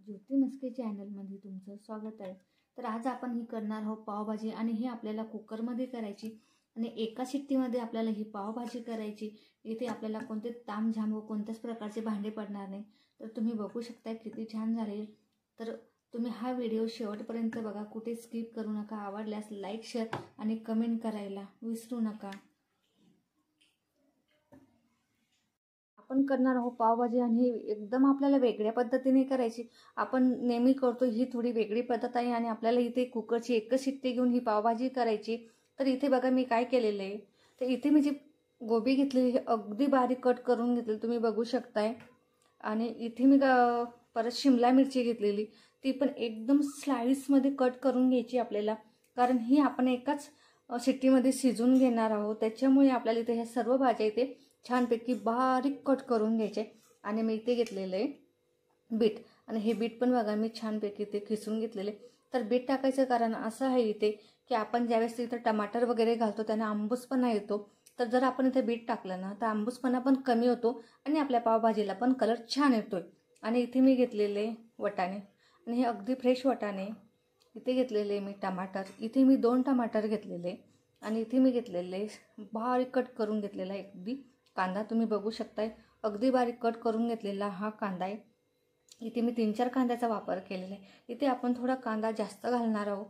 ज्योती मस्के चॅनलमध्ये तुमचं स्वागत आहे। तर आज आपण ही करणार आहोत पावभाजी आणि ही आपल्याला कुकरमध्ये करायची आणि एका शिट्टीमध्ये आपल्याला ही पावभाजी करायची। इथे आपल्याला कोणते तामझाम व कोणत्याच प्रकारचे भांडे पडणार नाही। तर तुम्ही बघू शकता किती छान झाले। तर तुम्ही हा व्हिडिओ शेवटपर्यंत बघा, कुठे स्किप करू नका। आवडल्यास लाईक, शेअर आणि कमेंट करायला विसरू नका। आपण करणार आहोत पावभाजी आणि एकदम आपल्याला वेगळ्या पद्धतीने करायची। आपण नेहमी करतो ही थोडी वेगळी पद्धत आहे आणि आपल्याला इथे कुकरची एकच शिट्टी घेऊन ही पावभाजी करायची। तर इथे बघा मी काय केलेलं आहे। तर इथे मी जी गोबी घेतली अगदी बारीक कट करून घेतली, तुम्ही बघू शकताय। आणि इथे मी परत शिमला मिरची घेतलेली, ती पण एकदम स्लाइसमध्ये कट करून घ्यायची आपल्याला, कारण ही आपण एकाच शिट्टीमध्ये शिजून घेणार आहोत। त्याच्यामुळे आपल्याला इथे ह्या सर्व भाज्या इथे छानपैकी बारीक कट करून घ्यायचे। आणि मी इथे घेतलेलं आहे बीट, आणि हे बीट पण बघा मी छानपैकी इथे खिसून घेतलेले। तर बीट टाकायचं कारण असं आहे इथे की आपण ज्यावेळेस इथे टमाटर वगैरे घालतो त्याने आंबूसपणा येतो। तर जर आपण इथे बीट टाकलं ना तर आंबूसपणा पण कमी होतो आणि आपल्या पावभाजीला पण कलर छान येतोय। आणि इथे मी घेतलेले वटाणे, आणि हे अगदी फ्रेश वटाणे। इथे घेतलेले मी टमाटर, इथे मी 2 टमाटर घेतलेले। आणि इथे मी घेतलेले बारीक कट करून घेतलेला अगदी कांदा, तुम्ही बघू शकताय अगदी बारीक कट करून घेतलेला हा कांदा आहे। इथे मी 3-4 कांद्याचा वापर केलेला आहे। इथे आपण थोडा कांदा जास्त घालणार आहोत।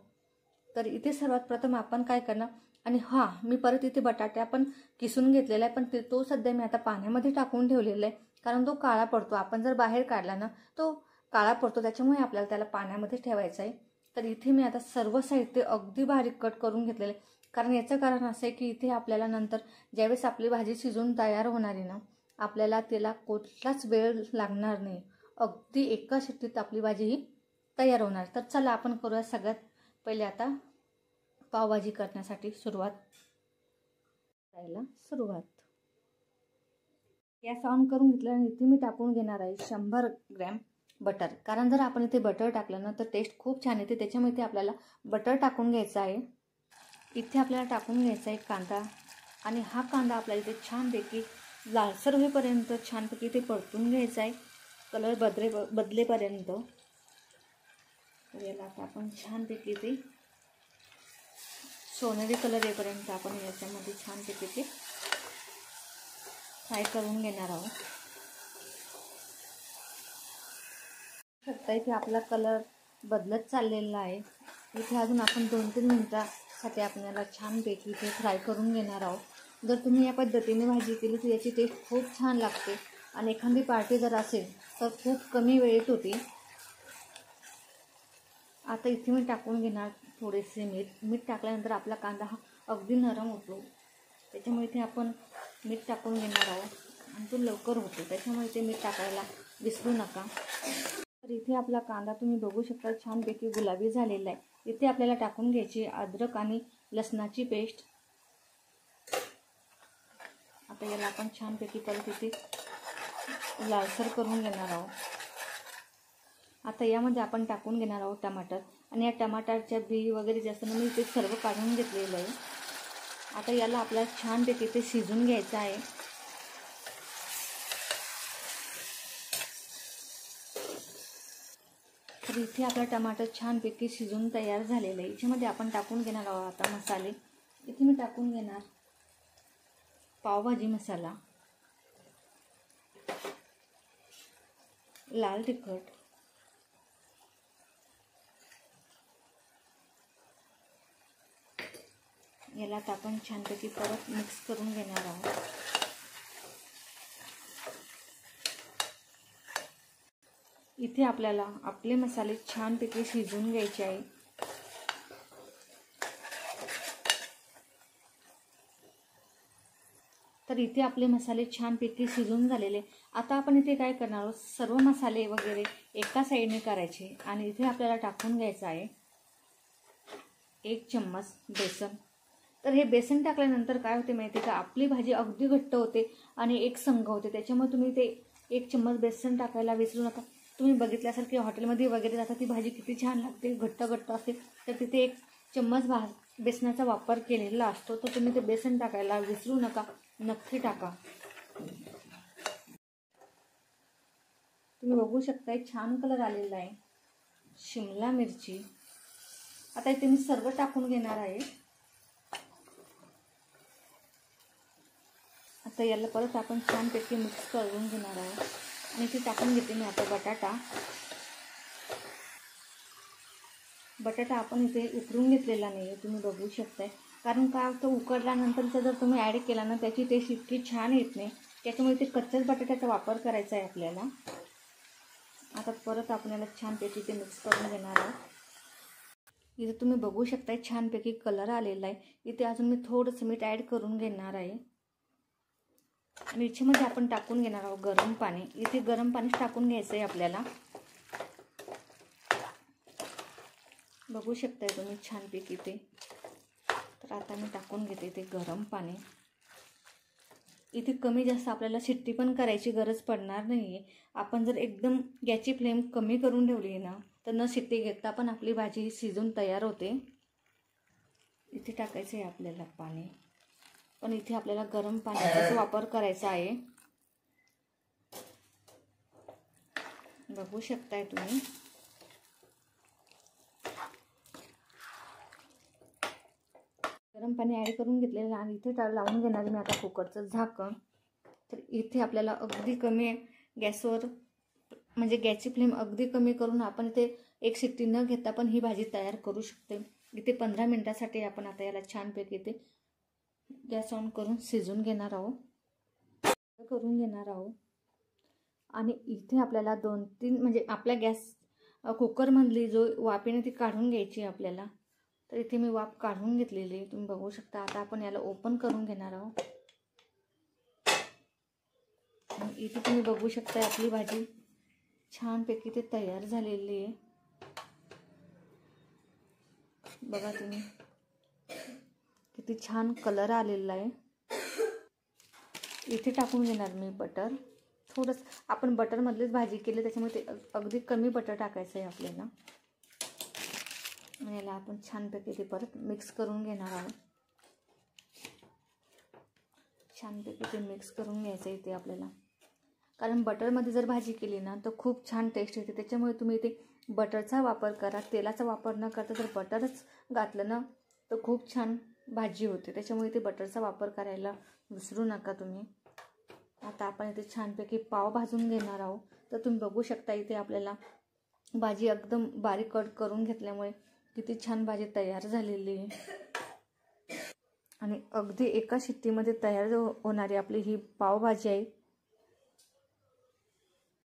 तर इथे सर्वात प्रथम आपण काय करणार, आणि मी परत इथे बटाटे आपण किसून घेतलेला आहे, पण तो सध्या मी आता पाण्यामध्ये टाकून ठेवलेला आहे, कारण तो काळा पडतो। आपण जर बाहेर काढला ना तो काळा पडतो, त्याच्यामुळे आपल्याला त्याला पाण्यामध्ये ठेवायचं आहे। तर इथे मी आता सर्व साहित्य अगदी बारीक कट करून घेतलेलं आहे, कारण याचं कारण असं आहे की इथे आपल्याला नंतर ज्यावेळेस आपली भाजी शिजून तयार होणार आहे ना, आपल्याला त्याला कुठलाच वेळ लागणार नाही। अगदी एका शिट्टीत आपली भाजी ही तयार होणार। तर चला आपण करूया सगळ्यात पहिले आता पावभाजी करण्यासाठी सुरुवात। गॅस ऑन करून घेतला आणि इथे मी टाकून घेणार आहे 100 ग्रॅम बटर, कारण जर आपण इथे बटर टाकलं ना तर टेस्ट खूप छान येते। त्याच्यामुळे इथे आपल्याला बटर टाकून घ्यायचं आहे। इथे आपल्याला टाकून घ्यायचा आहे कांदा, आणि हा कांदा आपल्याला इथे छानपैकी लालसर होईपर्यंत छानपैकी इथे परतून घ्यायचा आहे, कलर बदलेपर्यंत। याला आता आपण छानपैकी इथे सोनेरी कलर येईपर्यंत आपण याच्यामध्ये छानपैकी ते फ्राय करून घेणार आहोत। शकता इथे आपला कलर बदलत चाललेला आहे। इथे अजून आपण 2-3 मिनिटासाठी आपल्याला छानपैकी इथे फ्राय करून घेणार आहोत। जर तुम्ही या पद्धतीने भाजी केली तर याची टेस्ट खूप छान लागते, आणि एखादी पार्टी जर असेल तर खूप कमी वेळेत होती। आता इथे मी टाकून घेणार थोडेसे मीठ टाकल्यानंतर आपला कांदा हा अगदी नरम होतो, त्याच्यामुळे इथे आपण मीठ टाकून घेणार आहोत आणि तो लवकर होतो, त्याच्यामुळे इथे मीठ टाकायला विसरू नका। तर इथे आपला कांदा तुम्ही बघू शकता छानपैकी गुलाबी झालेला आहे। इथे आपल्याला टाकून घ्यायची अद्रक आणि लसणाची पेस्ट। आता याला आपण छानपैकी परत इथे लालसर करून घेणार आहोत। आता यामध्ये आपण टाकून घेणार आहोत टमाटर, आणि या टमाटरच्या बी वगैरे जास्त मी इथे सर्व काढून घेतलेलं आहे। आता याला आपल्याला छानपैकी इथे शिजून घ्यायचं आहे। तर इथे आपला टमाटर छानपैकी शिजून तयार झालेलं आहे। याच्यामध्ये आपण टाकून घेणार आहोत आता मसाले। इथे मी टाकून घेणार पावभाजी मसाला, लाल तिखट, याला आपण छानपैकी परत मिक्स करून घेणार आहोत। इथे आपल्याला आपले मसाले छानपैकी शिजवून घ्यायचे आहे। तर इथे आपले मसाले छानपैकी शिजून झालेले। आता आपण इथे काय करणार आहोत, सर्व मसाले वगैरे एका साईडने करायचे, आणि इथे आपल्याला टाकून घ्यायचं आहे 1 चम्मच बेसन। तर हे बेसन टाकल्यानंतर काय होते माहिती का, आपली भाजी अगदी घट्ट होते आणि एक संघ होते। त्याच्यामुळे तुम्ही ते 1 चम्मच बेसन टाकायला विसरू नका। तुम्ही बघितल्यासारखी हॉटेलमध्ये वगैरे जाता ती भाजी किती छान लागते, घट्ट घट्ट असते, तर तिथे 1 चम्मच बेसनाचा वापर केलेला असतो। तर तुम्ही ते बेसन टाकायला विसरू नका, नक्की टाका। तुम्ही बघू शकता छान कलर आलेला आहे. शिमला मिरची आता इथे मी सर्व टाकून घेणार आहे. आता याला परत आपण छानपैकी मिक्स करून घेणार आहोत. आणि ती टाकून घेते मी आता बटाटा आपण इथे उकडून घेतलेला नाही आहे, तुम्ही बघू शकताय. कारण का तो उकडल्यानंतरचा जर तुम्ही ॲड केला ना त्याची टेस्ट इतकी छान येत नाही, त्याच्यामुळे ते कच्च्याच बटाट्याचा वापर करायचा आहे आपल्याला. आता परत आपण याला छानपैकी ते मिक्स करून घेणार आहोत. इथे तुम्ही बघू शकताय छानपैकी कलर आलेला आहे. इथे अजून मी थोडंसं मीठ ॲड करून घेणार आहे. मिरचीमध्ये आपण टाकून घेणार आहोत गरम पाणी. इथे गरम पाणीच टाकून घ्यायचं आहे आपल्याला. बघू शकताय तुम्ही छानपैकी ते. तर आता मी टाकून घेते ते गरम पाणी. इथे कमी जास्त आपल्याला शिट्टी पण करायची गरज पडणार नाही आहे. आपण जर एकदम गॅसची फ्लेम कमी करून ठेवली ना तर न शिट्टी घेता पण आपली भाजी शिजून तयार होते. इथे टाकायचं आहे आपल्याला पाणी, पण इथे आपल्याला गरम पाण्याचा वापर करायचा आहे. बघू शकताय तुम्ही. गरम पाणी ॲड करून घेतलेलं आणि इथे लावून घेणार मी आता कुकरचं झाकण. तर इथे आपल्याला अगदी कमी गॅसवर म्हणजे गॅसची फ्लेम अगदी कमी करून आपण इथे एक शिट्टी न घेता पण ही भाजी तयार करू शकते. इथे 15 मिनिटासाठी आपण आता याला छानपैकी इथे गॅस ऑन करून शिजून घेणार आहोत. आणि इथे आपल्याला 2-3 म्हणजे आपल्या गॅस कुकरमधली जो वाफेने ती काढून घ्यायची आपल्याला. तर इथे मी वाफ काढून घेतलेली आहे, तुम्ही बघू शकता. आता आपण याला ओपन करून घेणार आहोत. आणि इथे तुम्ही बघू शकता आपली भाजी छानपैकी ते तयार झालेली आहे. बघा तुम्ही किती छान कलर आलेला आहे. इथे टाकून घेणार मी बटर. थोडंसं आपण बटरमधलीच भाजी केली त्याच्यामुळे ते अगदी कमी बटर टाकायचं आहे आपल्याला. याला आपण छानपैकी ते परत मिक्स करून घेणार आहोत. छानपैकी ते मिक्स करून घ्यायचं इथे आपल्याला. कारण बटरमध्ये जर भाजी केली ना तर खूप छान टेस्ट येते. त्याच्यामुळे तुम्ही इथे बटरचा वापर करा. तेलाचा वापर न करता जर बटरच घातलं ना तर खूप छान भाजी होते. त्याच्यामुळे इथे बटरचा वापर करायला विसरू नका तुम्ही. आता आपण इथे छानपैकी पाव भाजून घेणार आहोत. तर तुम्ही बघू शकता इथे आपल्याला भाजी एकदम बारीक कट करून घेतल्यामुळे किती छान भाजी तयार झालेली आहे. आणि अगदी एका शिट्टीमध्ये तयार होणारी आपली ही पावभाजी आहे.